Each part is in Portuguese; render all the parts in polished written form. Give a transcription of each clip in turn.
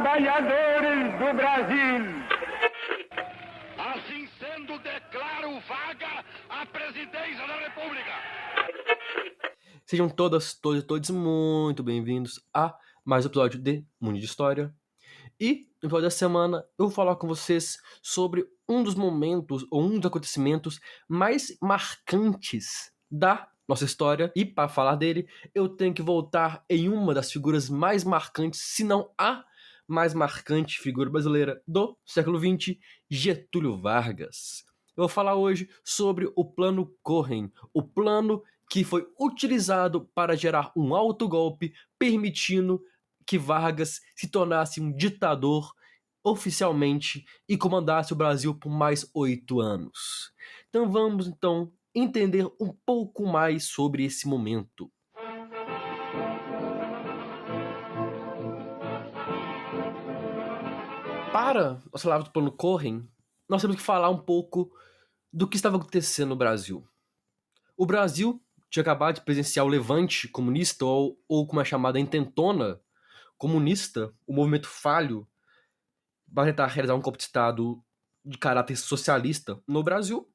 trabalhadores do Brasil. Assim sendo, declaro vaga a presidência da República. Sejam todas, todos e todos muito bem-vindos a mais um episódio de Mundo de História. E no episódio da semana eu vou falar com vocês sobre um dos momentos ou um dos acontecimentos mais marcantes da nossa história. E para falar dele, eu tenho que voltar em uma das figuras mais marcantes, se não a mais marcante figura brasileira do século XX, Getúlio Vargas. Eu vou falar hoje sobre o Plano Cohen, o plano que foi utilizado para gerar um autogolpe, permitindo que Vargas se tornasse um ditador oficialmente e comandasse o Brasil por mais 8 anos. Então vamos entender um pouco mais sobre esse momento. Para nós falarmos do Plano Cohen, nós temos que falar um pouco do que estava acontecendo no Brasil. O Brasil tinha acabado de presenciar o levante comunista, ou como é chamada, a intentona comunista, o movimento falho, para tentar realizar um golpe de Estado de caráter socialista no Brasil,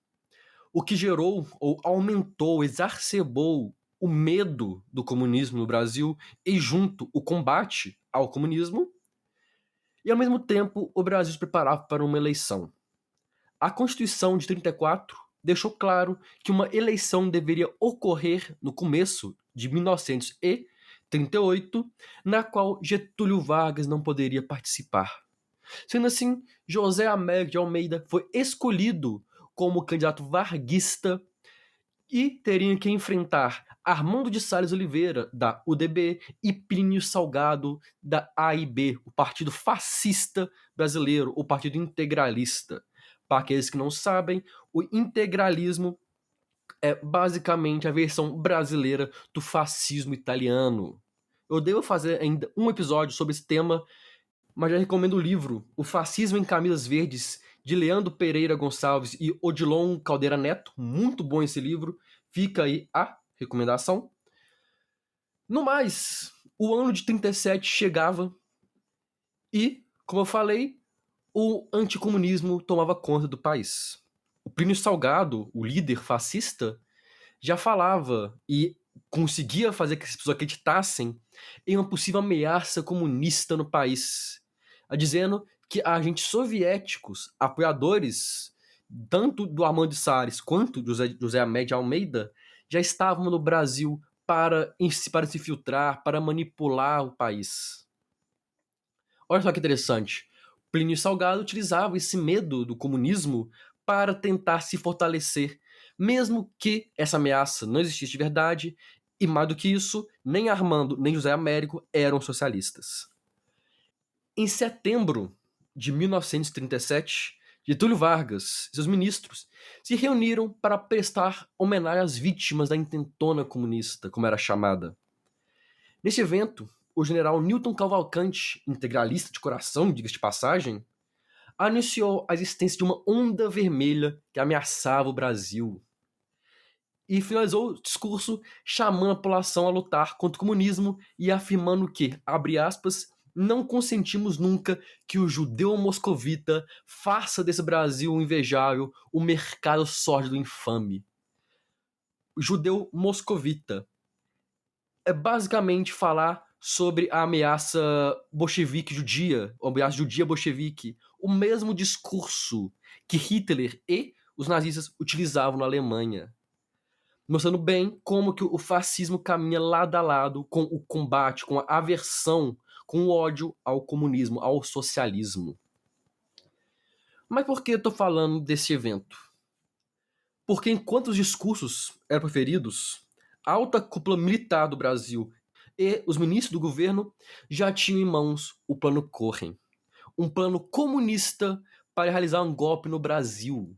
o que gerou ou aumentou, exacerbou o medo do comunismo no Brasil e junto o combate ao comunismo. E ao mesmo tempo o Brasil se preparava para uma eleição. A Constituição de 34 deixou claro que uma eleição deveria ocorrer no começo de 1938, na qual Getúlio Vargas não poderia participar. Sendo assim, José Américo de Almeida foi escolhido como candidato varguista e teria que enfrentar Armando de Salles Oliveira, da UDB, e Plínio Salgado, da AIB, o Partido Fascista Brasileiro, o Partido Integralista. Para aqueles que não sabem, o integralismo é basicamente a versão brasileira do fascismo italiano. Eu devo fazer ainda um episódio sobre esse tema, mas já recomendo o livro O Fascismo em Camisas Verdes, de Leandro Pereira Gonçalves e Odilon Caldeira Neto. Muito bom esse livro, fica aí a recomendação. No mais, o ano de 37 chegava e, como eu falei, o anticomunismo tomava conta do país. O Plínio Salgado, o líder fascista, já falava e conseguia fazer que as pessoas acreditassem em uma possível ameaça comunista no país, dizendo que agentes soviéticos, apoiadores tanto do Armando de Salles quanto do José Américo de Almeida, já estavam no Brasil para se infiltrar, para manipular o país. Olha só que interessante. Plínio Salgado utilizava esse medo do comunismo para tentar se fortalecer, mesmo que essa ameaça não existisse de verdade, e mais do que isso, nem Armando nem José Américo eram socialistas. Em setembro de 1937, Getúlio Vargas e seus ministros se reuniram para prestar homenagem às vítimas da intentona comunista, como era chamada. Nesse evento, o general Newton Cavalcante, integralista de coração, diga-se de passagem, anunciou a existência de uma onda vermelha que ameaçava o Brasil. E finalizou o discurso chamando a população a lutar contra o comunismo e afirmando que, abre aspas, não consentimos nunca que o judeu moscovita faça desse Brasil invejável o mercado sórdido infame. O judeu moscovita é basicamente falar sobre a ameaça bolchevique judia, ou ameaça judia bolchevique, o mesmo discurso que Hitler e os nazistas utilizavam na Alemanha, mostrando bem como que o fascismo caminha lado a lado com o combate, com a aversão, com o ódio ao comunismo, ao socialismo. Mas por que eu estou falando desse evento? Porque enquanto os discursos eram proferidos, a alta cúpula militar do Brasil e os ministros do governo já tinham em mãos o Plano Cohen, um plano comunista para realizar um golpe no Brasil.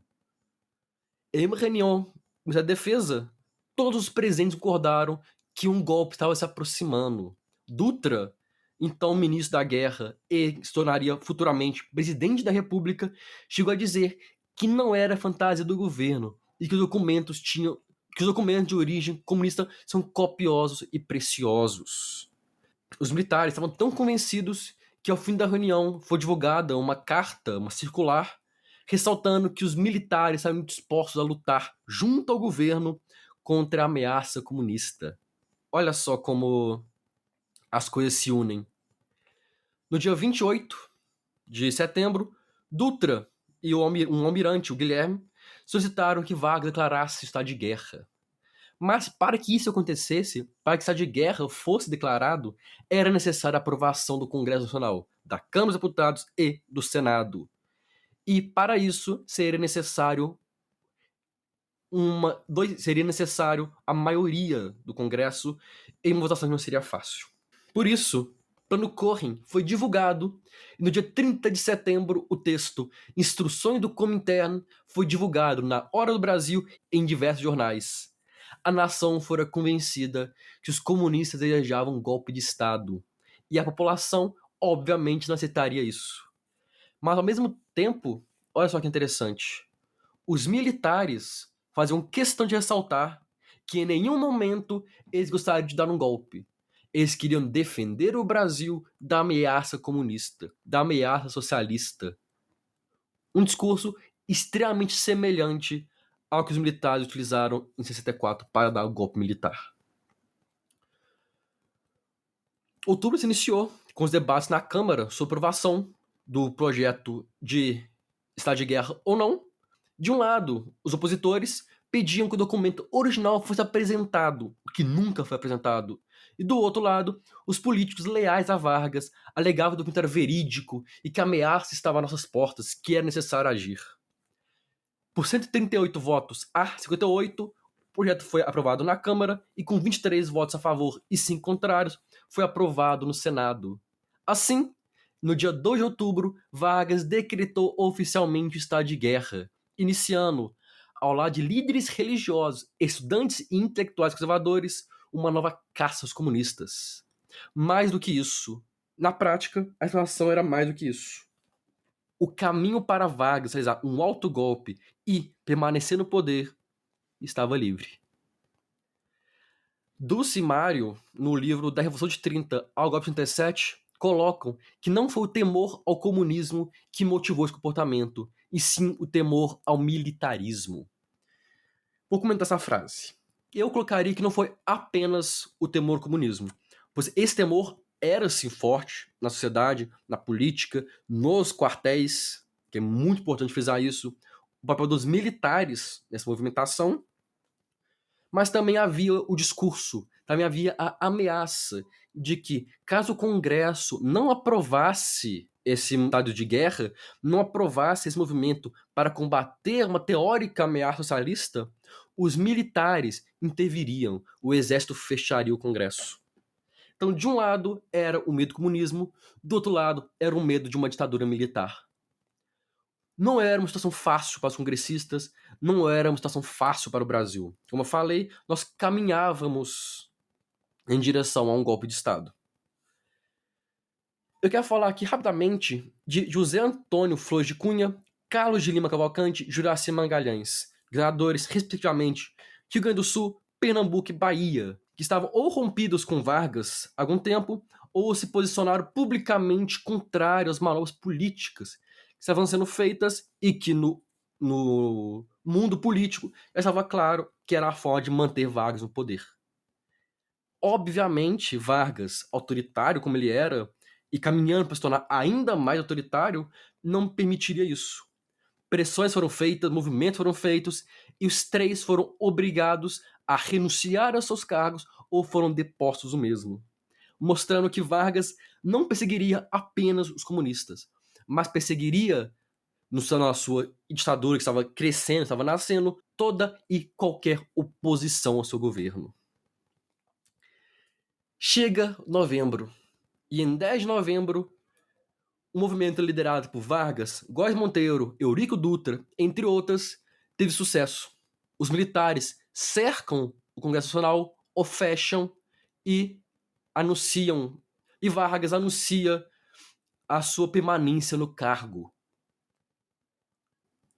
Em uma reunião da Defesa, todos os presentes concordaram que um golpe estava se aproximando. Dutra, então ministro da Guerra e se tornaria futuramente presidente da República, chegou a dizer que não era fantasia do governo e que os documentos de origem comunista são copiosos e preciosos. Os militares estavam tão convencidos que ao fim da reunião foi divulgada uma carta, uma circular, ressaltando que os militares estavam dispostos a lutar junto ao governo contra a ameaça comunista. Olha só como as coisas se unem. No dia 28 de setembro, Dutra e um almirante, o Guilherme, solicitaram que Vargas declarasse estado de guerra. Mas para que isso acontecesse, para que o estado de guerra fosse declarado, era necessária a aprovação do Congresso Nacional, da Câmara dos Deputados e do Senado. E para isso seria necessário a maioria do Congresso, e uma votação que não seria fácil. Por isso, o Plano Cohen foi divulgado e no dia 30 de setembro o texto Instruções do Comintern foi divulgado na Hora do Brasil e em diversos jornais. A nação fora convencida que os comunistas desejavam um golpe de Estado e a população, obviamente, não aceitaria isso. Mas ao mesmo tempo, olha só que interessante, os militares faziam questão de ressaltar que em nenhum momento eles gostariam de dar um golpe. Eles queriam defender o Brasil da ameaça comunista, da ameaça socialista. Um discurso extremamente semelhante ao que os militares utilizaram em 64 para dar o golpe militar. Outubro se iniciou com os debates na Câmara sobre a aprovação do projeto de estado de guerra ou não. De um lado, os opositores pediam que o documento original fosse apresentado, o que nunca foi apresentado. E do outro lado, os políticos leais a Vargas alegavam que o documento era verídico e que a ameaça estava às nossas portas, que era necessário agir. Por 138 votos a 58, o projeto foi aprovado na Câmara e com 23 votos a favor e 5 contrários, foi aprovado no Senado. Assim, no dia 2 de outubro, Vargas decretou oficialmente o estado de guerra, iniciando, ao lado de líderes religiosos, estudantes e intelectuais conservadores, uma nova caça aos comunistas. Mais do que isso, na prática, a situação era mais do que isso. O caminho para Vargas realizar um autogolpe e permanecer no poder estava livre. Dulce e Mário, no livro Da Revolução de 30 ao Golpe de 37, colocam que não foi o temor ao comunismo que motivou esse comportamento, e sim o temor ao militarismo. Vou comentar essa frase. Eu colocaria que não foi apenas o temor ao comunismo, pois esse temor era sim forte na sociedade, na política, nos quartéis, que é muito importante frisar isso, o papel dos militares nessa movimentação, mas também havia o discurso, também havia a ameaça de que, caso o Congresso não aprovasse esse estado de guerra, não aprovasse esse movimento para combater uma teórica ameaça socialista, os militares interviriam, o exército fecharia o Congresso. Então, de um lado, era o medo do comunismo, do outro lado, era o medo de uma ditadura militar. Não era uma situação fácil para os congressistas, não era uma situação fácil para o Brasil. Como eu falei, nós caminhávamos em direção a um golpe de Estado. Eu quero falar aqui rapidamente de José Antônio Flores de Cunha, Carlos de Lima Cavalcante e Juraci Magalhães, governadores, respectivamente, Rio Grande do Sul, Pernambuco e Bahia, que estavam ou rompidos com Vargas há algum tempo, ou se posicionaram publicamente contrários às manobras políticas que estavam sendo feitas e que no mundo político já estava claro que era a forma de manter Vargas no poder. Obviamente, Vargas, autoritário como ele era, e caminhando para se tornar ainda mais autoritário, não permitiria isso. Pressões foram feitas, movimentos foram feitos, e os três foram obrigados a renunciar aos seus cargos ou foram depostos o mesmo, mostrando que Vargas não perseguiria apenas os comunistas, mas perseguiria, na sua ditadura que estava crescendo, estava nascendo, toda e qualquer oposição ao seu governo. Chega novembro, e em 10 de novembro, o movimento liderado por Vargas, Góes Monteiro, Eurico Dutra, entre outras, teve sucesso. Os militares cercam o Congresso Nacional, o fecham e anunciam, e Vargas anuncia a sua permanência no cargo.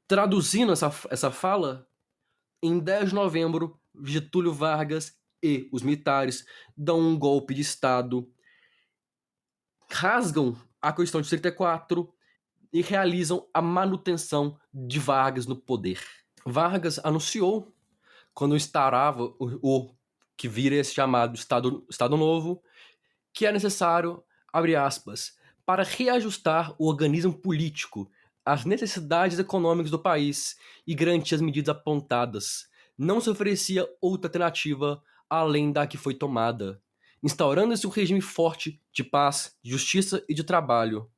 Traduzindo essa fala, em 10 de novembro, Getúlio Vargas e os militares dão um golpe de Estado, rasgam a Constituição de 34 e realizam a manutenção de Vargas no poder. Vargas anunciou, quando instaurava o que vira esse chamado Estado Novo, que é necessário, abre aspas, para reajustar o organismo político às necessidades econômicas do país e garantir as medidas apontadas. Não se oferecia outra alternativa além da que foi tomada, instaurando-se um regime forte de paz, de justiça e de trabalho.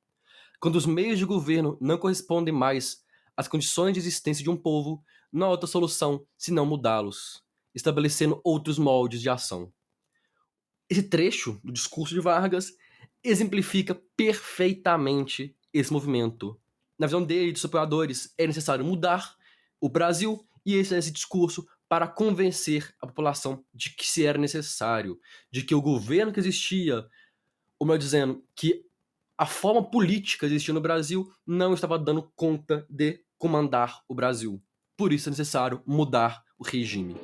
Quando os meios de governo não correspondem mais às condições de existência de um povo, não há outra solução senão mudá-los, estabelecendo outros moldes de ação. Esse trecho do discurso de Vargas exemplifica perfeitamente esse movimento. Na visão dele, dos apoiadores, é necessário mudar o Brasil e esse discurso para convencer a população de que se era necessário, de que o governo que existia, ou melhor dizendo, que a forma política que existia no Brasil não estava dando conta de comandar o Brasil. Por isso é necessário mudar o regime.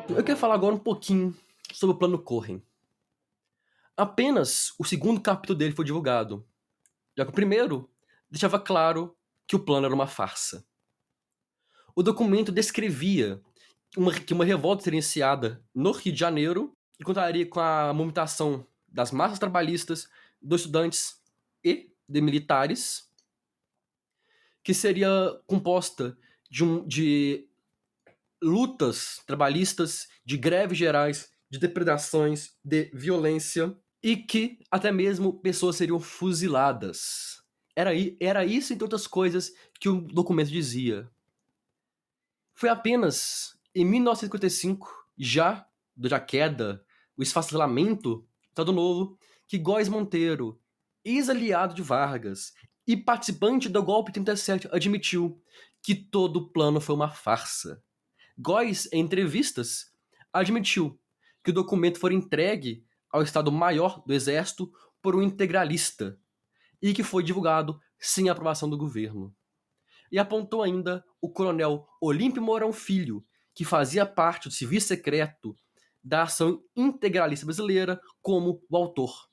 Eu quero falar agora um pouquinho sobre o Plano Cohen. Apenas o segundo capítulo dele foi divulgado, já que o primeiro deixava claro que o plano era uma farsa. O documento descrevia que uma revolta seria iniciada no Rio de Janeiro e contaria com a movimentação das massas trabalhistas, dos estudantes e de militares, que seria composta de lutas trabalhistas, de greves gerais, de depredações, de violência, e que até mesmo pessoas seriam fuziladas. Era isso, entre outras coisas, que o documento dizia. Foi apenas em 1955, já da queda, o esfacelamento do Estado Novo, que Góes Monteiro, ex-aliado de Vargas e participante do golpe 37, admitiu que todo o plano foi uma farsa. Góes, em entrevistas, admitiu que o documento foi entregue ao Estado-Maior do Exército por um integralista e que foi divulgado sem a aprovação do governo. E apontou ainda o coronel Olímpio Mourão Filho, que fazia parte do serviço secreto da ação integralista brasileira, como o autor.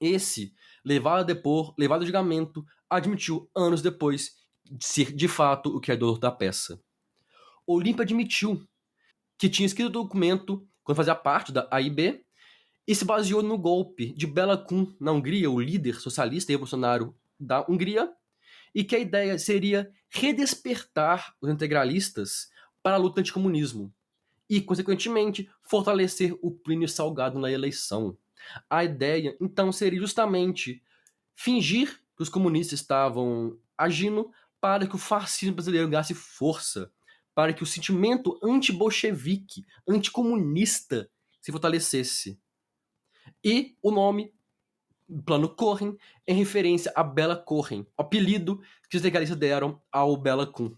Esse, levado a depor, levado a julgamento, admitiu anos depois de ser de fato o criador da peça. Olímpio admitiu que tinha escrito o documento quando fazia parte da AIB e se baseou no golpe de Bela Kun na Hungria, o líder socialista e revolucionário da Hungria, e que a ideia seria redespertar os integralistas para a luta anticomunismo e, consequentemente, fortalecer o Plínio Salgado na eleição. A ideia, então, seria justamente fingir que os comunistas estavam agindo para que o fascismo brasileiro ganhasse força, para que o sentimento anti-bolchevique, anticomunista se fortalecesse. E o nome Plano Cohen em referência a Bela Cohen, o apelido que os integralistas deram ao Bela Kun.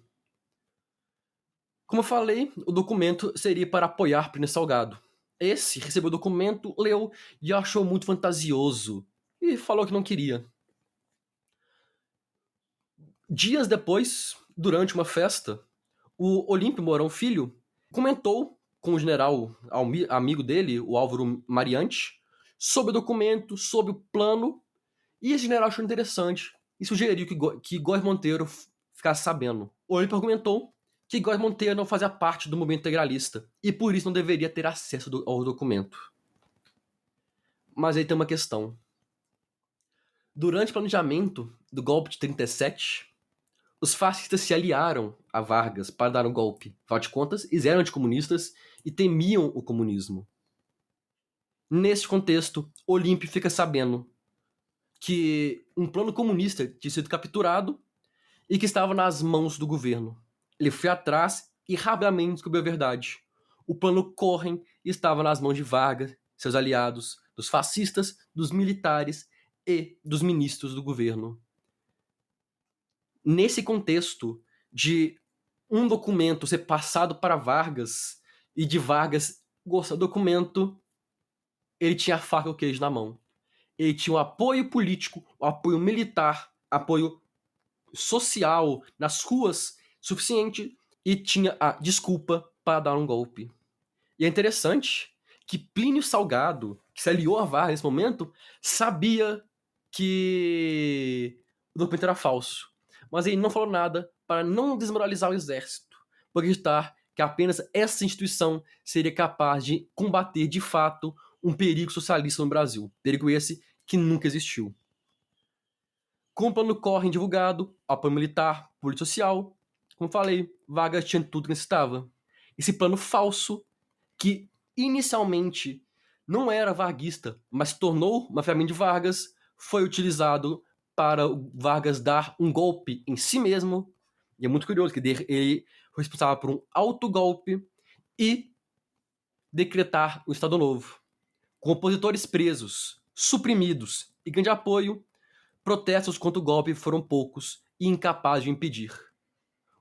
Como eu falei, o documento seria para apoiar Plínio Salgado. Esse recebeu o documento, leu e achou muito fantasioso e falou que não queria. Dias depois, durante uma festa, o Olímpio Mourão Filho comentou com o general amigo dele, o Álvaro Mariante, sobre o documento, sobre o plano, e esse general achou interessante e sugeriu que Góes Monteiro ficasse sabendo. O Olímpio argumentou que Góes Monteiro não fazia parte do movimento integralista e por isso não deveria ter acesso ao documento. Mas aí tem uma questão. Durante o planejamento do golpe de 37, os fascistas se aliaram a Vargas para dar um golpe. Afinal de contas, eles eram anticomunistas e temiam o comunismo. Nesse contexto, Olímpio fica sabendo que um plano comunista tinha sido capturado e que estava nas mãos do governo. Ele foi atrás e rapidamente descobriu a verdade. O plano Cohen estava nas mãos de Vargas, seus aliados, dos fascistas, dos militares e dos ministros do governo. Nesse contexto de um documento ser passado para Vargas e de Vargas gostar do documento, ele tinha a faca e o queijo na mão. Ele tinha o apoio político, o apoio militar, apoio social nas ruas suficiente e tinha a desculpa para dar um golpe. E é interessante que Plínio Salgado, que se aliou a Vargas nesse momento, sabia que o documento era falso. Mas ele não falou nada para não desmoralizar o exército, por acreditar que apenas essa instituição seria capaz de combater de fato um perigo socialista no Brasil. Perigo esse que nunca existiu. Com o plano Corre divulgado, apoio militar, política social, como falei, Vargas tinha tudo que necessitava. Esse plano falso, que inicialmente não era varguista, mas se tornou uma ferramenta de Vargas, foi utilizado para Vargas dar um golpe em si mesmo. E é muito curioso que ele foi responsável por um autogolpe e decretar o Estado Novo. Com opositores presos, suprimidos e grande apoio, protestos contra o golpe foram poucos e incapazes de impedir.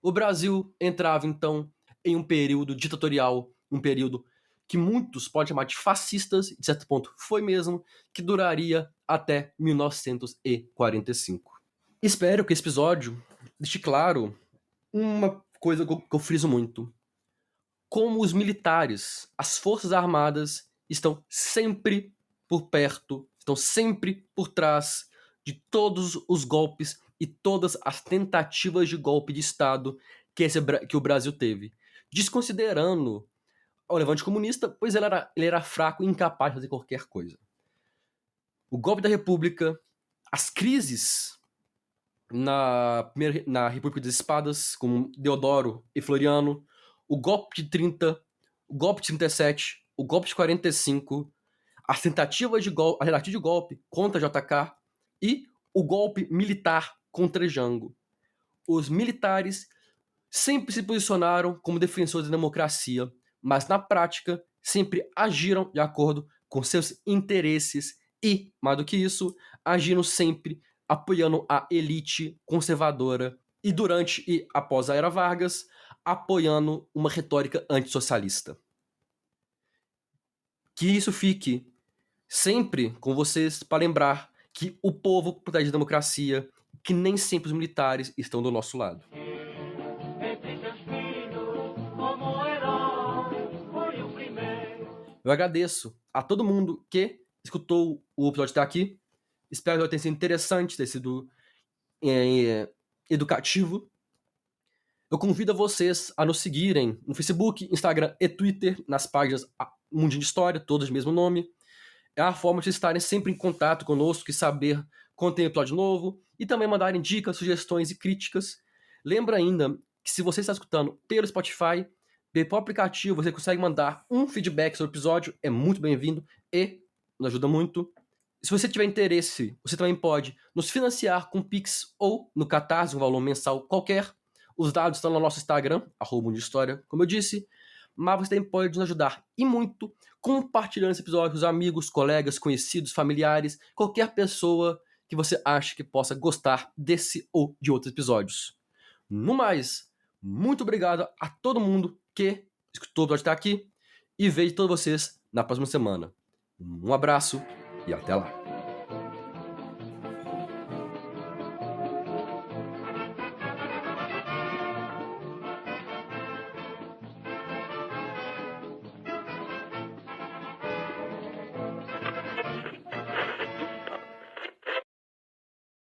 O Brasil entrava, então, em um período ditatorial, um período que muitos podem chamar de fascistas, de certo ponto foi mesmo, que duraria até 1945. Espero que esse episódio deixe claro uma coisa que eu friso muito. Como os militares, as forças armadas, estão sempre por perto, estão sempre por trás de todos os golpes e todas as tentativas de golpe de Estado que o Brasil teve. Desconsiderando o levante comunista, pois ele era fraco e incapaz de fazer qualquer coisa. O golpe da República, as crises na República das Espadas, com Deodoro e Floriano, o golpe de 30, o golpe de 37, o golpe de 45, as tentativas de golpe contra JK e o golpe militar contra Jango. Os militares sempre se posicionaram como defensores da democracia, mas na prática sempre agiram de acordo com seus interesses e, mais do que isso, agiram sempre apoiando a elite conservadora e durante e após a Era Vargas, apoiando uma retórica antissocialista. Que isso fique sempre com vocês para lembrar que o povo protege a democracia, que nem sempre os militares estão do nosso lado. Eu agradeço a todo mundo que escutou o episódio até aqui. Espero que tenha sido interessante, ter sido educativo. Eu convido a vocês a nos seguirem no Facebook, Instagram e Twitter, nas páginas Mundinho de História, todas do mesmo nome. É a forma de vocês estarem sempre em contato conosco e saber quando tem episódio novo e também mandarem dicas, sugestões e críticas. Lembra ainda que se você está escutando pelo Spotify, pelo próprio aplicativo, você consegue mandar um feedback sobre o episódio, é muito bem-vindo e nos ajuda muito. Se você tiver interesse, você também pode nos financiar com Pix ou no Catarse, um valor mensal qualquer. Os dados estão no nosso Instagram, @mundohistoria, como eu disse. Mas você também pode nos ajudar, e muito, compartilhando esse episódio com os amigos, colegas, conhecidos, familiares, qualquer pessoa que você acha que possa gostar desse ou de outros episódios. No mais, muito obrigado a todo mundo que escutou o episódio até aqui e vejo todos vocês na próxima semana. Um abraço e até lá.